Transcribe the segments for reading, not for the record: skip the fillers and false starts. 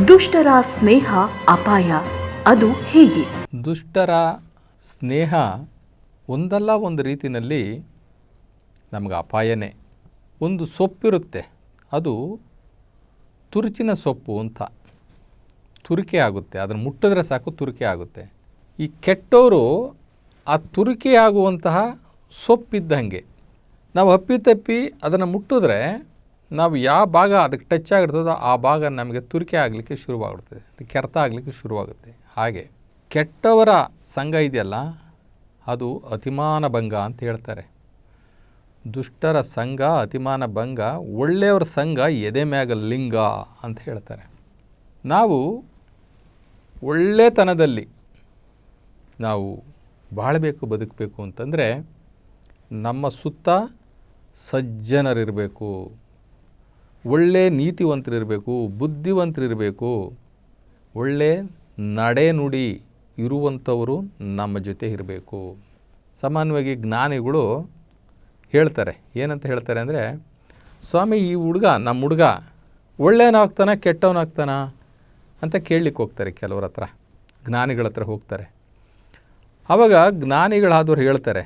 ದುಷ್ಟರ ಸ್ನೇಹ ಅಪಾಯ, ಅದು ಹೇಗೆ? ದುಷ್ಟರ ಸ್ನೇಹ ಒಂದಲ್ಲ ಒಂದು ರೀತಿಯಲ್ಲಿ ನಮಗೆ ಅಪಾಯನೇ. ಒಂದು ಸೊಪ್ಪಿರುತ್ತೆ, ಅದು ತುರುಚಿನ ಸೊಪ್ಪು ಅಂತ, ತುರಿಕೆ ಆಗುತ್ತೆ, ಅದನ್ನು ಮುಟ್ಟಿದ್ರೆ ಸಾಕು ತುರಿಕೆ ಆಗುತ್ತೆ. ಈ ಕೆಟ್ಟವರು ಆ ತುರಿಕೆ ಆಗುವಂತಹ ಸೊಪ್ಪಿದ್ದಂಗೆ. ನಾವು ಅಪ್ಪಿತಪ್ಪಿ ಅದನ್ನು ಮುಟ್ಟಿದ್ರೆ ನಾವು ಯಾವ ಭಾಗ ಅದಕ್ಕೆ ಟಚ್ ಆಗಿರ್ತದೋ ಆ ಭಾಗ ನಮಗೆ ತುರಿಕೆ ಆಗಲಿಕ್ಕೆ ಶುರುವಾಗ್ಬಿಡ್ತದೆ, ಕೆರೆತ ಆಗಲಿಕ್ಕೆ ಶುರುವಾಗುತ್ತೆ. ಹಾಗೆ ಕೆಟ್ಟವರ ಸಂಘ ಇದೆಯಲ್ಲ, ಅದು ಅತಿಮಾನ ಭಂಗ ಅಂತ ಹೇಳ್ತಾರೆ. ದುಷ್ಟರ ಸಂಘ ಅತಿಮಾನ ಭಂಗ, ಒಳ್ಳೆಯವರ ಸಂಘ ಎದೆ ಮ್ಯಾಗ ಲಿಂಗ ಅಂತ ಹೇಳ್ತಾರೆ. ನಾವು ಒಳ್ಳೆತನದಲ್ಲಿ ನಾವು ಬಾಳಬೇಕು, ಬದುಕಬೇಕು ಅಂತಂದರೆ ನಮ್ಮ ಸುತ್ತ ಸಜ್ಜನರಿರಬೇಕು, ಒಳ್ಳೆ ನೀತಿವಂತರಿರಬೇಕು, ಬುದ್ಧಿವಂತರಿರಬೇಕು, ಒಳ್ಳೆ ನಡೆ ನುಡಿ ಇರುವಂಥವರು ನಮ್ಮ ಜೊತೆ ಇರಬೇಕು. ಸಾಮಾನ್ಯವಾಗಿ ಜ್ಞಾನಿಗಳು ಹೇಳ್ತಾರೆ, ಏನಂತ ಹೇಳ್ತಾರೆ ಅಂದರೆ, ಸ್ವಾಮಿ ಈ ನಮ್ಮ ಹುಡುಗ ಒಳ್ಳೆಯವನಾಗ್ತಾನ ಕೆಟ್ಟವನಾಗ್ತಾನ ಅಂತ ಕೇಳಲಿಕ್ಕೆ ಹೋಗ್ತಾರೆ ಕೆಲವ್ರ ಹತ್ರ, ಜ್ಞಾನಿಗಳ ಹತ್ರ ಹೋಗ್ತಾರೆ. ಆವಾಗ ಜ್ಞಾನಿಗಳಾದವ್ರು ಹೇಳ್ತಾರೆ,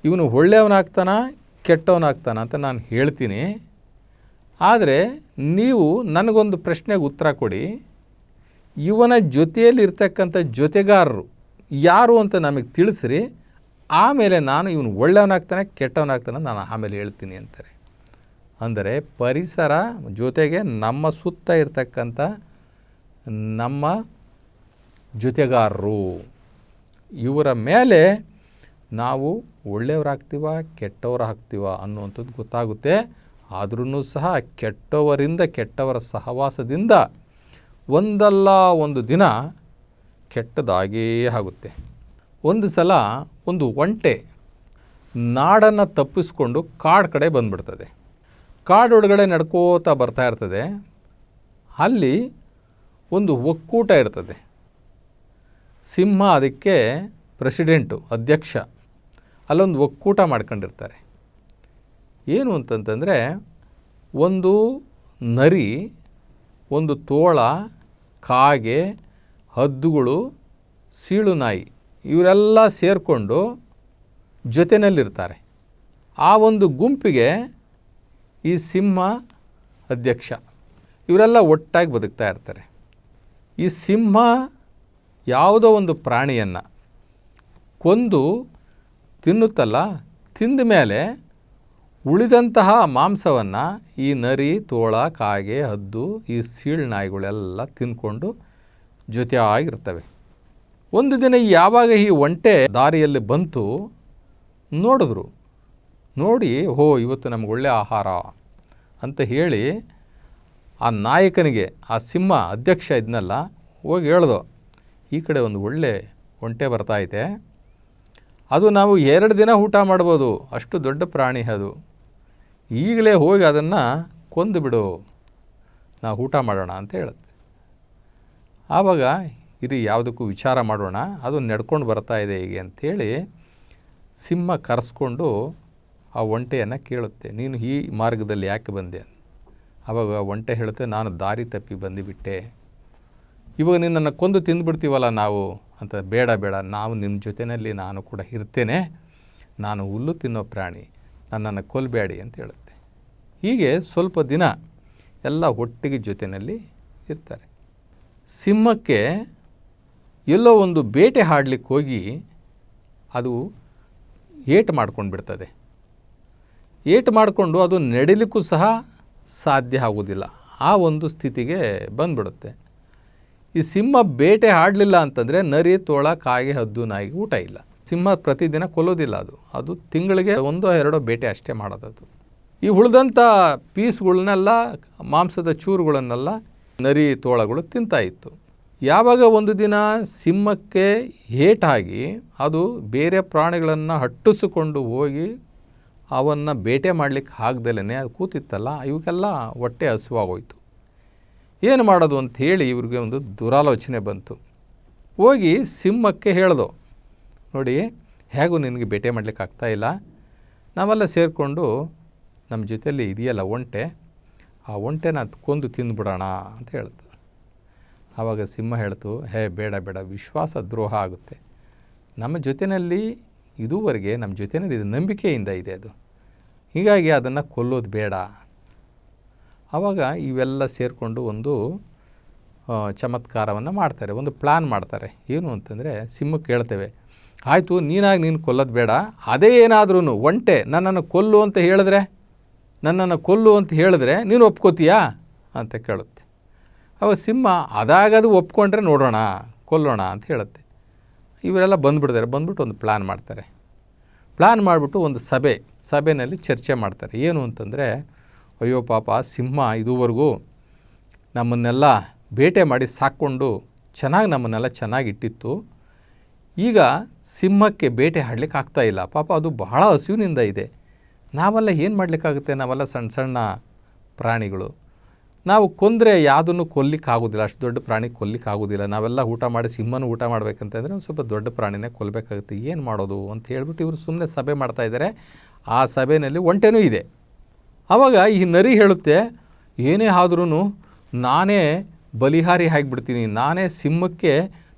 ಇವನು ಒಳ್ಳೆಯವನಾಗ್ತಾನ ಕೆಟ್ಟವನಾಗ್ತಾನ ಅಂತ ನಾನು ಹೇಳ್ತೀನಿ, ಆದರೆ ನೀವು ನನಗೊಂದು ಪ್ರಶ್ನೆಗೆ ಉತ್ತರ ಕೊಡಿ, ಇವನ ಜೊತೆಯಲ್ಲಿ ಇರ್ತಕ್ಕಂಥ ಜೊತೆಗಾರರು ಯಾರು ಅಂತ ನಮಗೆ ತಿಳಿಸ್ರಿ, ಆಮೇಲೆ ನಾನು ಇವನು ಒಳ್ಳೆಯವನಾಗ್ತಾನೆ ಕೆಟ್ಟವನಾಗ್ತಾನೆ ನಾನು ಆಮೇಲೆ ಹೇಳ್ತೀನಿ ಅಂತಾರೆ. ಅಂದರೆ ಪರಿಸರ ಜೊತೆಗೆ ನಮ್ಮ ಸುತ್ತ ಇರ್ತಕ್ಕಂಥ ನಮ್ಮ ಜೊತೆಗಾರರು, ಇವರ ಮೇಲೆ ನಾವು ಒಳ್ಳೆಯವರಾಗ್ತೀವ ಕೆಟ್ಟವರಾಗ್ತೀವ ಅನ್ನುವಂಥದ್ದು ಗೊತ್ತಾಗುತ್ತೆ. ಆದ್ರೂ ಸಹ ಕೆಟ್ಟವರಿಂದ, ಕೆಟ್ಟವರ ಸಹವಾಸದಿಂದ ಒಂದಲ್ಲ ಒಂದು ದಿನ ಕೆಟ್ಟದಾಗೇ ಆಗುತ್ತೆ. ಒಂದು ಸಲ ಒಂದು ಒಂಟೆ ನಾಡನ್ನು ತಪ್ಪಿಸ್ಕೊಂಡು ಕಾಡು ಕಡೆ ಬಂದುಬಿಡ್ತದೆ. ಕಾಡೊಳಗಡೆ ನಡ್ಕೋತಾ ಬರ್ತಾ ಇರ್ತದೆ. ಅಲ್ಲಿ ಒಂದು ಒಕ್ಕೂಟ ಇರ್ತದೆ. ಸಿಂಹ ಅದಕ್ಕೆ ಪ್ರೆಸಿಡೆಂಟು, ಅಧ್ಯಕ್ಷ. ಅಲ್ಲೊಂದು ಒಕ್ಕೂಟ ಮಾಡ್ಕೊಂಡಿರ್ತಾರೆ. ಏನು ಅಂತಂತಂದರೆ, ಒಂದು ನರಿ, ಒಂದು ತೋಳ, ಕಾಗೆ, ಹದ್ದುಗಳು, ಸೀಳು ನಾಯಿ ಇವರೆಲ್ಲ ಸೇರಿಕೊಂಡು ಜೊತೆಯಲ್ಲಿರ್ತಾರೆ. ಆ ಒಂದು ಗುಂಪಿಗೆ ಈ ಸಿಂಹ ಅಧ್ಯಕ್ಷ. ಇವರೆಲ್ಲ ಒಟ್ಟಾಗಿ ಬದುಕ್ತಾ ಇರ್ತಾರೆ. ಈ ಸಿಂಹ ಯಾವುದೋ ಒಂದು ಪ್ರಾಣಿಯನ್ನು ಕೊಂದು ತಿನ್ನುತ್ತಲ್ಲ, ತಿಂದ ಮೇಲೆ ಉಳಿದಂತಹ ಮಾಂಸವನ್ನು ಈ ನರಿ, ತೋಳ, ಕಾಗೆ, ಹದ್ದು, ಈ ಸೀಳು ನಾಯಿಗಳೆಲ್ಲ ತಿಂದ್ಕೊಂಡು ಜೊತೆಯಾಗಿರ್ತವೆ. ಒಂದು ದಿನ ಯಾವಾಗ ಈ ಒಂಟೆ ದಾರಿಯಲ್ಲಿ ಬಂತು, ನೋಡಿದ್ರು. ನೋಡಿ, ಇವತ್ತು ನಮ್ಗೆ ಒಳ್ಳೆಯ ಆಹಾರ ಅಂತ ಹೇಳಿ ಆ ನಾಯಕನಿಗೆ, ಆ ಸಿಂಹ ಅಧ್ಯಕ್ಷ ಇದನ್ನೆಲ್ಲ ಹೋಗಿ ಹೇಳ್ದು, ಈ ಕಡೆ ಒಂದು ಒಳ್ಳೆ ಒಂಟೆ ಬರ್ತಾಯಿದೆ, ಅದು ನಾವು 2 ದಿನ ಊಟ ಮಾಡ್ಬೋದು, ಅಷ್ಟು ದೊಡ್ಡ ಪ್ರಾಣಿ ಅದು, ಈಗಲೇ ಹೋಗಿ ಅದನ್ನು ಕೊಂದು ಬಿಡು, ನಾವು ಊಟ ಮಾಡೋಣ ಅಂತ ಹೇಳುತ್ತೆ. ಆವಾಗ ಇರಿ ಯಾವುದಕ್ಕೂ ವಿಚಾರ ಮಾಡೋಣ, ಅದು ನಡ್ಕೊಂಡು ಬರ್ತಾ ಇದೆ ಹೀಗೆ ಅಂಥೇಳಿ ಸಿಂಹ ಕರೆಸ್ಕೊಂಡು ಆ ಒಂಟೆಯನ್ನು ಕೇಳುತ್ತೆ, ನೀನು ಈ ಮಾರ್ಗದಲ್ಲಿ ಯಾಕೆ ಬಂದೆ? ಆವಾಗ ಒಂಟೆ ಹೇಳುತ್ತೆ, ನಾನು ದಾರಿ ತಪ್ಪಿ ಬಂದುಬಿಟ್ಟೆ, ಇವಾಗ ನಿನ್ನನ್ನು ಕೊಂದು ತಿಂದುಬಿಡ್ತೀವಲ್ಲ ನಾವು ಅಂತ. ಬೇಡ ಬೇಡ, ನಾವು ನಿಮ್ಮ ಜೊತೆಯಲ್ಲಿ ನಾನು ಕೂಡ ಇರ್ತೇನೆ, ನಾನು ಹುಲ್ಲು ತಿನ್ನೋ ಪ್ರಾಣಿ, ನನ್ನನ್ನು ಕೊಲ್ಲಬೇಡಿ ಅಂತ ಹೇಳುತ್ತೆ. ಹೀಗೆ ಸ್ವಲ್ಪ ದಿನ ಎಲ್ಲ ಒಟ್ಟಿಗೆ ಜೊತೆಯಲ್ಲಿ ಇರ್ತಾರೆ. ಸಿಂಹಕ್ಕೆ ಎಲ್ಲೋ ಒಂದು ಬೇಟೆ ಆಡಲಿಕ್ಕೆ ಹೋಗಿ ಅದು ಏಟು ಮಾಡ್ಕೊಂಡು ಬಿಡ್ತದೆ. ಏಟು ಮಾಡಿಕೊಂಡು ಅದು ನಡಿಲಿಕ್ಕೂ ಸಹ ಸಾಧ್ಯ ಆಗೋದಿಲ್ಲ, ಆ ಒಂದು ಸ್ಥಿತಿಗೆ ಬಂದುಬಿಡುತ್ತೆ. ಈ ಸಿಂಹ ಬೇಟೆ ಆಡಲಿಲ್ಲ ಅಂತಂದರೆ ನರಿ, ತೋಳ, ಕಾಗೆ, ಹದ್ದು, ನಾಯಿಗೆ ಊಟ ಇಲ್ಲ. ಸಿಂಹ ಪ್ರತಿದಿನ ಕೊಲ್ಲೋದಿಲ್ಲ, ಅದು ತಿಂಗಳಿಗೆ 1-2 ಬೇಟೆ ಅಷ್ಟೇ ಮಾಡೋದದು. ಈ ಉಳಿದಂಥ ಪೀಸ್ಗಳನ್ನೆಲ್ಲ, ಮಾಂಸದ ಚೂರುಗಳನ್ನೆಲ್ಲ ನರಿ, ತೋಳಗಳು ತಿಂತಾಯಿತ್ತು. ಯಾವಾಗ ಒಂದು ದಿನ ಸಿಂಹಕ್ಕೆ ಏಟಾಗಿ ಅದು ಬೇರೆ ಪ್ರಾಣಿಗಳನ್ನು ಹಟ್ಟಿಸಿಕೊಂಡು ಹೋಗಿ ಅವನ್ನು ಬೇಟೆ ಮಾಡಲಿಕ್ಕೆ ಆಗದಲೇ ಅದು ಕೂತಿತ್ತಲ್ಲ, ಇವಕ್ಕೆಲ್ಲ ಹೊಟ್ಟೆ ಹಸಿವಾಗೋಯ್ತು. ಏನು ಮಾಡೋದು ಅಂಥೇಳಿ ಇವ್ರಿಗೆ ಒಂದು ದುರಾಲೋಚನೆ ಬಂತು. ಹೋಗಿ ಸಿಂಹಕ್ಕೆ ಹೇಳ್ದು, ನೋಡಿ ಹೇಗೂ ನಿನಗೆ ಬೇಟೆ ಮಾಡಲಿಕ್ಕೆ ಆಗ್ತಾಯಿಲ್ಲ, ನಾವೆಲ್ಲ ಸೇರಿಕೊಂಡು ನಮ್ಮ ಜೊತೆಯಲ್ಲಿ ಇದೆಯಲ್ಲ ಒಂಟೆ, ಆ ಒಂಟೆನ ಕೊಂದು ತಿಂದುಬಿಡೋಣ ಅಂತ ಹೇಳ್ತು. ಆವಾಗ ಸಿಂಹ ಹೇಳ್ತು, ಬೇಡ ಬೇಡ, ವಿಶ್ವಾಸ ದ್ರೋಹ ಆಗುತ್ತೆ. ನಮ್ಮ ಜೊತೆಯಲ್ಲಿ ಇದುವರೆಗೆ ನಮ್ಮ ಜೊತೆಯಲ್ಲಿ ಇದು ನಂಬಿಕೆಯಿಂದ ಇದೆ ಅದು, ಹೀಗಾಗಿ ಅದನ್ನು ಕೊಲ್ಲೋದು ಬೇಡ. ಆವಾಗ ಇವೆಲ್ಲ ಸೇರಿಕೊಂಡು ಒಂದು ಚಮತ್ಕಾರವನ್ನು ಮಾಡ್ತಾರೆ, ಒಂದು ಪ್ಲ್ಯಾನ್ ಮಾಡ್ತಾರೆ. ಏನು ಅಂತಂದರೆ ಸಿಂಹಕ್ಕೆ ಹೇಳ್ತೇವೆ, ಆಯಿತು ನೀನು ಕೊಲ್ಲೋದು ಬೇಡ, ಅದೇ ಏನಾದ್ರೂ ಒಂಟೆ ನನ್ನನ್ನು ಕೊಲ್ಲು ಅಂತ ಹೇಳಿದ್ರೆ ನೀನು ಒಪ್ಕೋತೀಯಾ ಅಂತ ಕೇಳುತ್ತೆ. ಅವಾಗ ಸಿಂಹ ಅದಾಗದು ಒಪ್ಕೊಂಡ್ರೆ ನೋಡೋಣ, ಕೊಲ್ಲೋಣ ಅಂತ ಹೇಳುತ್ತೆ. ಇವರೆಲ್ಲ ಬಂದುಬಿಟ್ಟು ಒಂದು ಪ್ಲ್ಯಾನ್ ಮಾಡ್ತಾರೆ. ಪ್ಲ್ಯಾನ್ ಮಾಡಿಬಿಟ್ಟು ಒಂದು ಸಭೆಯಲ್ಲಿ ಚರ್ಚೆ ಮಾಡ್ತಾರೆ. ಏನು ಅಂತಂದರೆ, ಅಯ್ಯೋ ಪಾಪ, ಸಿಂಹ ಇದುವರೆಗೂ ನಮ್ಮನ್ನೆಲ್ಲ ಬೇಟೆ ಮಾಡಿ ಸಾಕ್ಕೊಂಡು ನಮ್ಮನ್ನೆಲ್ಲ ಚೆನ್ನಾಗಿಟ್ಟಿತ್ತು. ಈಗ ಸಿಂಹಕ್ಕೆ ಬೇಟೆ ಆಡಲಿಕ್ಕೆ ಆಗ್ತಾಯಿಲ್ಲ, ಪಾಪ ಅದು ಬಹಳ ಹಸಿವಿನಿಂದ ಇದೆ. ನಾವೆಲ್ಲ ಏನು ಮಾಡಲಿಕ್ಕಾಗುತ್ತೆ, ನಾವೆಲ್ಲ ಸಣ್ಣ ಸಣ್ಣ ಪ್ರಾಣಿಗಳು, ನಾವು ಕೊಂದರೆ ಯಾವುದನ್ನು ಕೊಲ್ಲಿಕ್ಕಾಗೋದಿಲ್ಲ, ಅಷ್ಟು ದೊಡ್ಡ ಪ್ರಾಣಿ ಕೊಲ್ಲಿಕ್ಕಾಗೋದಿಲ್ಲ. ನಾವೆಲ್ಲ ಊಟ ಮಾಡಿ ಸಿಂಹನೂ ಊಟ ಮಾಡಬೇಕಂತಂದರೆ ಒಂದು ಸ್ವಲ್ಪ ದೊಡ್ಡ ಪ್ರಾಣಿನೇ ಕೊಲ್ಲಬೇಕಾಗುತ್ತೆ, ಏನು ಮಾಡೋದು ಅಂತ ಹೇಳ್ಬಿಟ್ಟು ಇವರು ಸುಮ್ಮನೆ ಸಭೆ ಮಾಡ್ತಾಯಿದ್ದಾರೆ. ಆ ಸಭೆಯಲ್ಲಿ ಒಂಟೆನೂ ಇದೆ. ಆವಾಗ ಈ ನರಿ ಹೇಳುತ್ತೆ, ಏನೇ ಆದ್ರೂ ನಾನೇ ಬಲಿಹಾರಿ ಆಗಿಬಿಡ್ತೀನಿ, ನಾನೇ ಸಿಂಹಕ್ಕೆ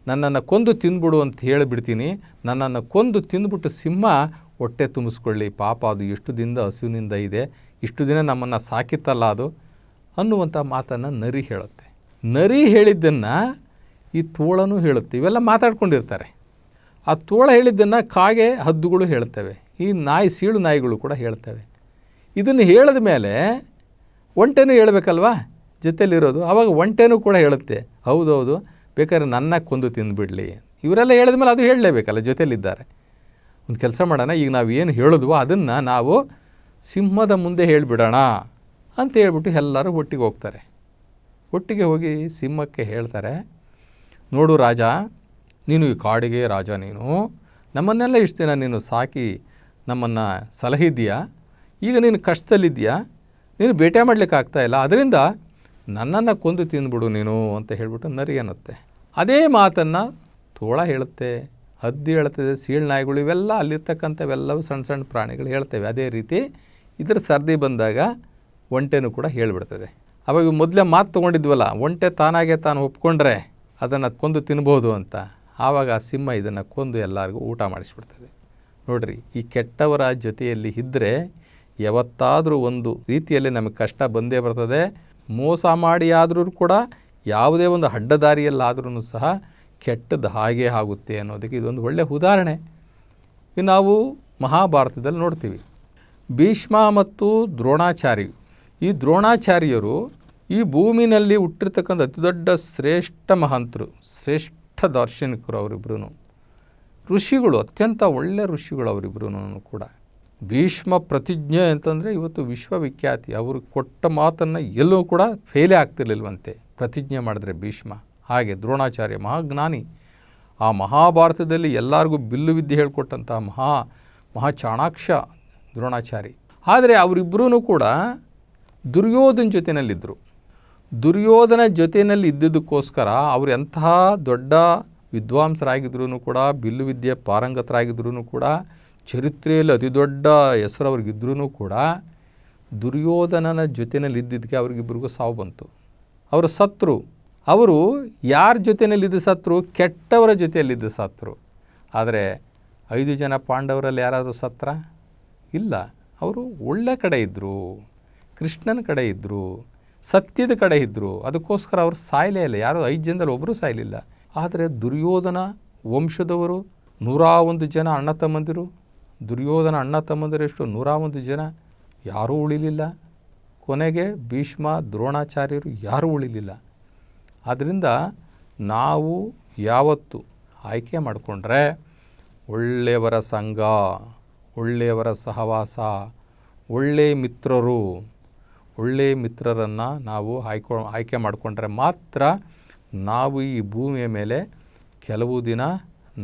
ನನ್ನನ್ನು ಕೊಂದು ತಿಂದ್ಬಿಡು ಅಂತ ಹೇಳಿಬಿಡ್ತೀನಿ, ನನ್ನನ್ನು ಕೊಂದು ತಿಂದ್ಬಿಟ್ಟು ಸಿಂಹ ಹೊಟ್ಟೆ ತುಂಬಿಸ್ಕೊಳ್ಳಿ, ಪಾಪ ಅದು ಎಷ್ಟು ದಿನದ ಹಸುವಿನಿಂದ ಇದೆ, ಇಷ್ಟು ದಿನ ನಮ್ಮನ್ನು ಸಾಕಿತ್ತಲ್ಲ ಅದು ಅನ್ನುವಂಥ ಮಾತನ್ನು ನರಿ ಹೇಳುತ್ತೆ. ನರಿ ಹೇಳಿದ್ದನ್ನು ಈ ತೋಳನೂ ಹೇಳುತ್ತೆ. ಇವೆಲ್ಲ ಮಾತಾಡ್ಕೊಂಡಿರ್ತಾರೆ. ಆ ತೋಳ ಹೇಳಿದ್ದನ್ನು ಕಾಗೆ ಹದ್ದುಗಳು ಹೇಳ್ತವೆ, ಈ ಸೀಳು ನಾಯಿಗಳು ಕೂಡ ಹೇಳ್ತವೆ. ಇದನ್ನು ಹೇಳಿದ ಮೇಲೆ ಒಂಟೆನೂ ಹೇಳಬೇಕಲ್ವಾ ಜೊತೆಯಲ್ಲಿರೋದು. ಆವಾಗ ಒಂಟೆನೂ ಕೂಡ ಹೇಳುತ್ತೆ, ಹೌದೌದು, ಬೇಕಾದ್ರೆ ನನ್ನ ಕೊಂದು ತಿಂದುಬಿಡಲಿ. ಇವರೆಲ್ಲ ಹೇಳಿದ ಮೇಲೆ ಅದು ಹೇಳಲೇಬೇಕಲ್ಲ, ಜೊತೆಯಲ್ಲಿದ್ದಾರೆ. ಒಂದು ಕೆಲಸ ಮಾಡೋಣ, ಈಗ ನಾವು ಏನು ಹೇಳಿದ್ವೋ ಅದನ್ನು ನಾವು ಸಿಂಹದ ಮುಂದೆ ಹೇಳಿಬಿಡೋಣ ಅಂತ ಹೇಳ್ಬಿಟ್ಟು ಎಲ್ಲರೂ ಒಟ್ಟಿಗೆ ಹೋಗ್ತಾರೆ. ಒಟ್ಟಿಗೆ ಹೋಗಿ ಸಿಂಹಕ್ಕೆ ಹೇಳ್ತಾರೆ, ನೋಡು ರಾಜ, ನೀನು ಈ ಕಾಡಿಗೆ ರಾಜ, ನೀನು ನಮ್ಮನ್ನೆಲ್ಲ ಇಷ್ಟು ದಿನ ನೀನು ಸಾಕಿ ನಮ್ಮನ್ನು ಸಲಹಿದ್ದೀಯಾ, ಈಗ ನೀನು ಕಷ್ಟದಲ್ಲಿದ್ದೀಯಾ, ನೀನು ಬೇಟೆ ಮಾಡಲಿಕ್ಕೆ ಆಗ್ತಾಯಿಲ್ಲ, ಅದರಿಂದ ನನ್ನನ್ನು ಕೊಂದು ತಿಂದುಬಿಡು ನೀನು ಅಂತ ಹೇಳಿಬಿಟ್ಟು ನರಿ ಅನ್ನುತ್ತೆ. ಅದೇ ಮಾತನ್ನು ತೋಳ ಹೇಳುತ್ತೆ, ಹದ್ದು ಹೇಳ್ತದೆ, ಸೀಳು ನಾಯಿಗಳು, ಇವೆಲ್ಲ ಅಲ್ಲಿರ್ತಕ್ಕಂಥವೆಲ್ಲವೂ ಸಣ್ಣ ಸಣ್ಣ ಪ್ರಾಣಿಗಳು ಹೇಳ್ತೇವೆ. ಅದೇ ರೀತಿ ಇದರ ಸರ್ದಿ ಬಂದಾಗ ಒಂಟೆನೂ ಕೂಡ ಹೇಳಿಬಿಡ್ತದೆ. ಅವಾಗ ಮೊದಲೇ ಮಾತು ತೊಗೊಂಡಿದ್ವಲ್ಲ, ಒಂಟೆ ತಾನಾಗೆ ತಾನು ಒಪ್ಕೊಂಡ್ರೆ ಅದನ್ನು ಕೊಂದು ತಿನ್ಬೋದು ಅಂತ. ಆವಾಗ ಆ ಸಿಂಹ ಇದನ್ನು ಕೊಂದು ಎಲ್ಲರಿಗೂ ಊಟ ಮಾಡಿಸ್ಬಿಡ್ತದೆ. ನೋಡಿರಿ, ಈ ಕೆಟ್ಟವರ ಜೊತೆಯಲ್ಲಿ ಇದ್ದರೆ ಯಾವತ್ತಾದರೂ ಒಂದು ರೀತಿಯಲ್ಲಿ ನಮಗೆ ಕಷ್ಟ ಬಂದೇ ಬರ್ತದೆ. ಮೋಸ ಮಾಡಿ ಆದರೂ ಕೂಡ ಯಾವುದೇ ಒಂದು ಅಡ್ಡದಾರಿಯಲ್ಲಾದ್ರೂ ಸಹ ಕೆಟ್ಟದ್ದು ಹಾಗೇ ಆಗುತ್ತೆ ಅನ್ನೋದಕ್ಕೆ ಇದೊಂದು ಒಳ್ಳೆಯ ಉದಾಹರಣೆ. ನಾವು ಮಹಾಭಾರತದಲ್ಲಿ ನೋಡ್ತೀವಿ, ಭೀಷ್ಮ ಮತ್ತು ದ್ರೋಣಾಚಾರ್ಯ, ಈ ದ್ರೋಣಾಚಾರ್ಯರು ಈ ಭೂಮಿನಲ್ಲಿ ಹುಟ್ಟಿರ್ತಕ್ಕಂಥ ಅತಿ ದೊಡ್ಡ ಶ್ರೇಷ್ಠ ಮಹಂತರು, ಶ್ರೇಷ್ಠ ದಾರ್ಶನಿಕರು ಅವರಿಬ್ಬರೂ, ಋಷಿಗಳು, ಅತ್ಯಂತ ಒಳ್ಳೆಯ ಋಷಿಗಳು ಅವರಿಬ್ಬರೂ ಕೂಡ. ಭೀಷ್ಮ ಪ್ರತಿಜ್ಞೆ ಅಂತಂದರೆ ಇವತ್ತು ವಿಶ್ವವಿಖ್ಯಾತಿ. ಅವರು ಕೊಟ್ಟ ಮಾತನ್ನು ಎಲ್ಲೂ ಕೂಡ ಫೇಲೇ ಆಗ್ತಿರ್ಲಿಲ್ವಂತೆ, ಪ್ರತಿಜ್ಞೆ ಮಾಡಿದ್ರೆ ಭೀಷ್ಮ. ಹಾಗೆ ದ್ರೋಣಾಚಾರ್ಯ ಮಹಾಜ್ಞಾನಿ, ಆ ಮಹಾಭಾರತದಲ್ಲಿ ಎಲ್ಲರಿಗೂ ಬಿಲ್ಲು ವಿದ್ಯೆ ಹೇಳಿಕೊಟ್ಟಂಥ ಮಹಾ ಚಾಣಾಕ್ಷ ದ್ರೋಣಾಚಾರಿ. ಆದರೆ ಅವರಿಬ್ಬರೂ ಕೂಡ ದುರ್ಯೋಧನ ಜೊತೆಯಲ್ಲಿದ್ದರು. ದುರ್ಯೋಧನ ಜೊತೆಯಲ್ಲಿ ಇದ್ದಿದ್ದಕ್ಕೋಸ್ಕರ ಅವರು ಎಂತಹ ದೊಡ್ಡ ವಿದ್ವಾಂಸರಾಗಿದ್ರೂ ಕೂಡ, ಬಿಲ್ಲು ವಿದ್ಯೆ ಪಾರಂಗತರಾಗಿದ್ರೂ ಕೂಡ, ಚರಿತ್ರೆಯಲ್ಲಿ ಅತಿ ದೊಡ್ಡ ಹೆಸರು ಅವ್ರಿಗಿದ್ರೂ ಕೂಡ, ದುರ್ಯೋಧನನ ಜೊತೆಯಲ್ಲಿ ಇದ್ದಿದ್ದಕ್ಕೆ ಅವ್ರಿಗಿಬ್ಬರಿಗೂ ಸಾವು ಬಂತು. ಅವರು ಸತ್ರು. ಅವರು ಯಾರ ಜೊತೆಯಲ್ಲಿದ್ದು ಸತ್ರು? ಕೆಟ್ಟವರ ಜೊತೆಯಲ್ಲಿದ್ದು ಸತ್ರು. ಆದರೆ 5 ಜನ ಪಾಂಡವರಲ್ಲಿ ಯಾರಾದರೂ ಸತ್ರ? ಇಲ್ಲ. ಅವರು ಒಳ್ಳೆ ಕಡೆ ಇದ್ದರು, ಕೃಷ್ಣನ ಕಡೆ ಇದ್ದರು, ಸತ್ಯದ ಕಡೆ ಇದ್ದರು. ಅದಕ್ಕೋಸ್ಕರ ಅವರು ಸಾಯಲೇ ಇಲ್ಲ. ಯಾರು 5 ಜನದಲ್ಲಿ ಒಬ್ಬರು ಸಾಯಲಿಲ್ಲ. ಆದರೆ ದುರ್ಯೋಧನ ವಂಶದವರು 101 ಜನ ಅಣ್ಣ ತಮ್ಮಂದಿರು, ದುರ್ಯೋಧನ ಅಣ್ಣ ತಮ್ಮಂದಿರೆಷ್ಟು 101 ಜನ, ಯಾರೂ ಉಳಿಲಿಲ್ಲ. ಕೊನೆಗೆ ಭೀಷ್ಮ ದ್ರೋಣಾಚಾರ್ಯರು ಯಾರೂ ಉಳಿಲಿಲ್ಲ. ಆದ್ದರಿಂದ ನಾವು ಯಾವತ್ತು ಆಯ್ಕೆ ಮಾಡಿಕೊಂಡ್ರೆ ಒಳ್ಳೆಯವರ ಸಂಘ, ಒಳ್ಳೆಯವರ ಸಹವಾಸ, ಒಳ್ಳೆಯ ಮಿತ್ರರನ್ನು ನಾವು ಆಯ್ಕೆ ಮಾಡಿಕೊಂಡ್ರೆ ಮಾತ್ರ ನಾವು ಈ ಭೂಮಿಯ ಮೇಲೆ ಕೆಲವು ದಿನ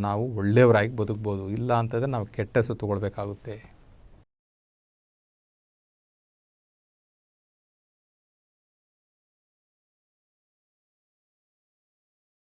ನಾವು ಒಳ್ಳೆಯವರಾಗಿ ಬದುಕ್ಬೋದು. ಇಲ್ಲ ಅಂತಂದರೆ ನಾವು ಕೆಟ್ಟ ಹೆಸರು ತಗೊಳ್ಬೇಕಾಗುತ್ತೆ.